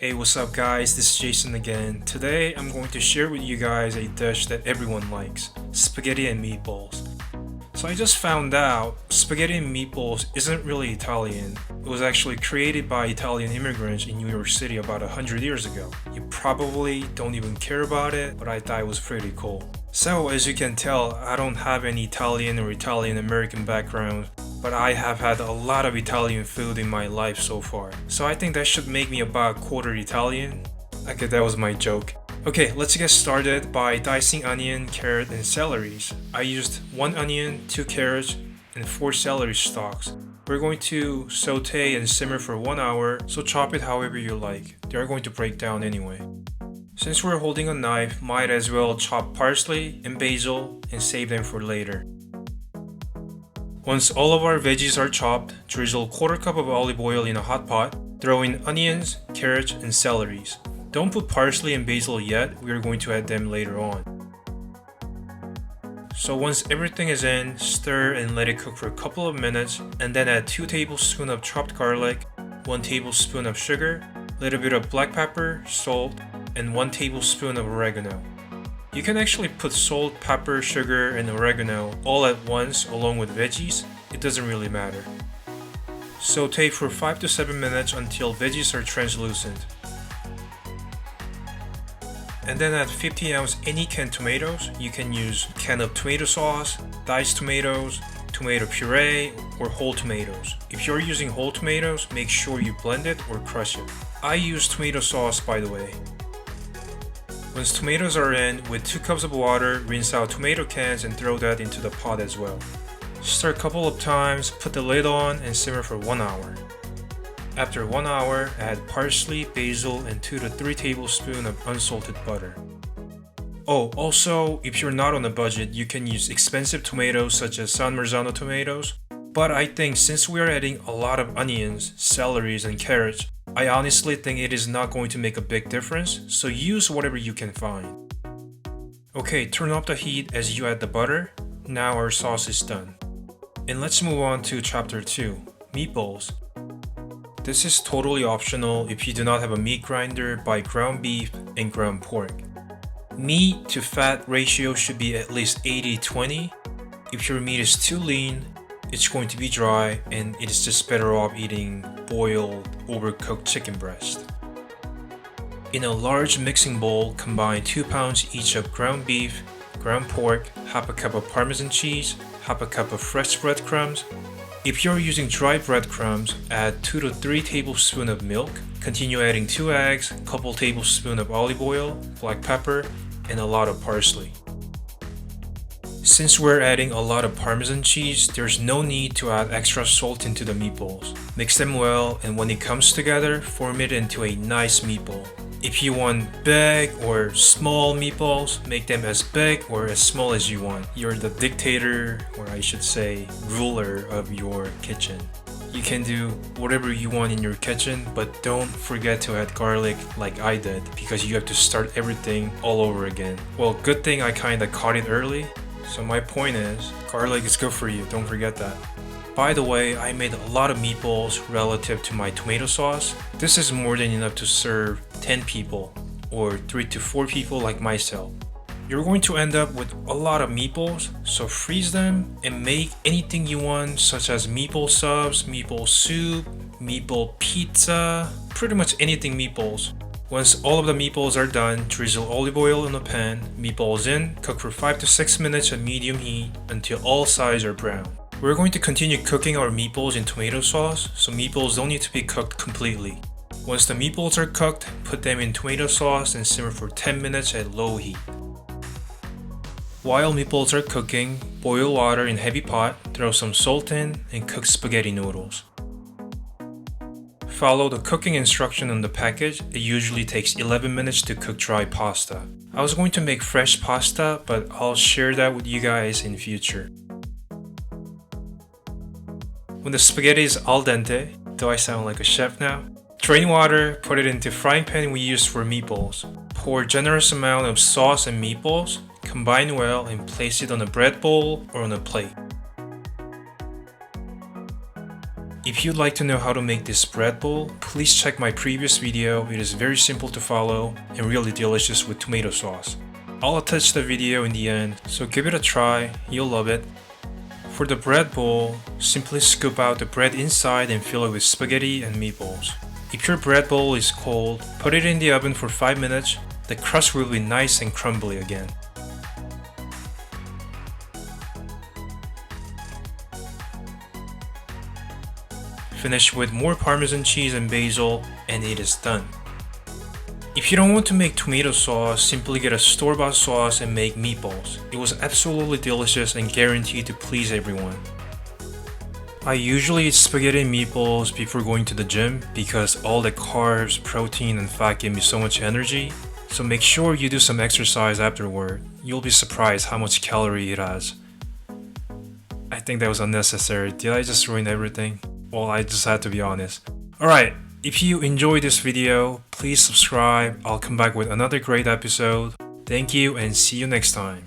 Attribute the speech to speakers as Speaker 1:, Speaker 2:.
Speaker 1: Hey, what's up guys? This is Jason again. Today I'm going to share with you guys a dish that everyone likes, spaghetti and meatballs. So I just found out spaghetti and meatballs isn't really Italian. It was actually created by Italian immigrants in New York City about 100 years ago. You probably don't even care about it, but I thought it was pretty cool. So as you can tell, I don't have any Italian or Italian American background, but I have had a lot of Italian food in my life so far. So I think that should make me about quarter Italian. Okay, that was my joke. Okay, let's get started by dicing onion, carrot, and celeries. I used 1 onion, 2 carrots, and 4 celery stalks. We're going to saute and simmer for 1 hour, so chop it however you like. They are going to break down anyway. Since we're holding a knife, might as well chop parsley and basil and save them for later. Once all of our veggies are chopped, drizzle quarter cup of olive oil in a hot pot. Throw in onions, carrots, and celeries. Don't put parsley and basil yet, we are going to add them later on. So once everything is in, stir and let it cook for a couple of minutes, and then add 2 tablespoons of chopped garlic, 1 tablespoon of sugar, a little bit of black pepper, salt, and 1 tablespoon of oregano. You can actually put salt, pepper, sugar, and oregano all at once along with veggies, it doesn't really matter. Saute for 5 to 7 minutes until veggies are translucent. And then add 50 ounce any canned tomatoes. You can use can of tomato sauce, diced tomatoes, tomato puree, or whole tomatoes. If you're using whole tomatoes, make sure you blend it or crush it. I use tomato sauce, by the way. Once tomatoes are in, with 2 cups of water, rinse out tomato cans and throw that into the pot as well. Stir a couple of times, put the lid on, and simmer for 1 hour. After 1 hour, add parsley, basil, and 2 to 3 tablespoons of unsalted butter. Oh, also, if you're not on a budget, you can use expensive tomatoes such as San Marzano tomatoes. But I think since we are adding a lot of onions, celeries, and carrots, I honestly think it is not going to make a big difference, so use whatever you can find. Okay, turn off the heat as you add the butter. Now our sauce is done. And let's move on to chapter 2, meatballs. This is totally optional. If you do not have a meat grinder, buy ground beef and ground pork. Meat to fat ratio should be at least 80-20. If your meat is too lean, it's going to be dry and it is just better off eating boiled, overcooked chicken breast. In a large mixing bowl, combine 2 pounds each of ground beef, ground pork, half a cup of parmesan cheese, half a cup of fresh breadcrumbs. If you're using dry breadcrumbs, add 2 to 3 tablespoons of milk. Continue adding 2 eggs, a couple tablespoons of olive oil, black pepper, and a lot of parsley. Since we're adding a lot of parmesan cheese, there's no need to add extra salt into the meatballs. Mix them well, and when it comes together, form it into a nice meatball. If you want big or small meatballs, make them as big or as small as you want. You're the dictator, or I should say, ruler of your kitchen. You can do whatever you want in your kitchen, but don't forget to add garlic like I did, because you have to start everything all over again. Well, good thing I kinda caught it early. So my point is, garlic is good for you, don't forget that. By the way, I made a lot of meatballs relative to my tomato sauce. This is more than enough to serve 10 people, or 3 to 4 people like myself. You're going to end up with a lot of meatballs, so freeze them and make anything you want, such as meatball subs, meatball soup, meatball pizza, pretty much anything meatballs. Once all of the meatballs are done, drizzle olive oil in a pan, meatballs in, cook for 5 to 6 minutes at medium heat until all sides are brown. We're going to continue cooking our meatballs in tomato sauce, so meatballs don't need to be cooked completely. Once the meatballs are cooked, put them in tomato sauce and simmer for 10 minutes at low heat. While meatballs are cooking, boil water in heavy pot, throw some salt in, and cook spaghetti noodles. Follow the cooking instruction on the package. It usually takes 11 minutes to cook dry pasta. I was going to make fresh pasta, but I'll share that with you guys in future. When the spaghetti is al dente, do I sound like a chef now? Drain water, put it into frying pan we use for meatballs. Pour generous amount of sauce and meatballs, combine well and place it on a bread bowl or on a plate. If you'd like to know how to make this bread bowl, please check my previous video. It is very simple to follow and really delicious with tomato sauce. I'll attach the video in the end, so give it a try, you'll love it. For the bread bowl, simply scoop out the bread inside and fill it with spaghetti and meatballs. If your bread bowl is cold, put it in the oven for 5 minutes. The crust will be nice and crumbly again. Finish with more parmesan cheese and basil, and it is done. If you don't want to make tomato sauce, simply get a store-bought sauce and make meatballs. It was absolutely delicious and guaranteed to please everyone. I usually eat spaghetti and meatballs before going to the gym because all the carbs, protein, and fat give me so much energy. So make sure you do some exercise afterward. You'll be surprised how much calorie it has. I think that was unnecessary. Did I just ruin everything? Well, I just had to be honest. Alright, if you enjoyed this video, please subscribe. I'll come back with another great episode. Thank you and see you next time.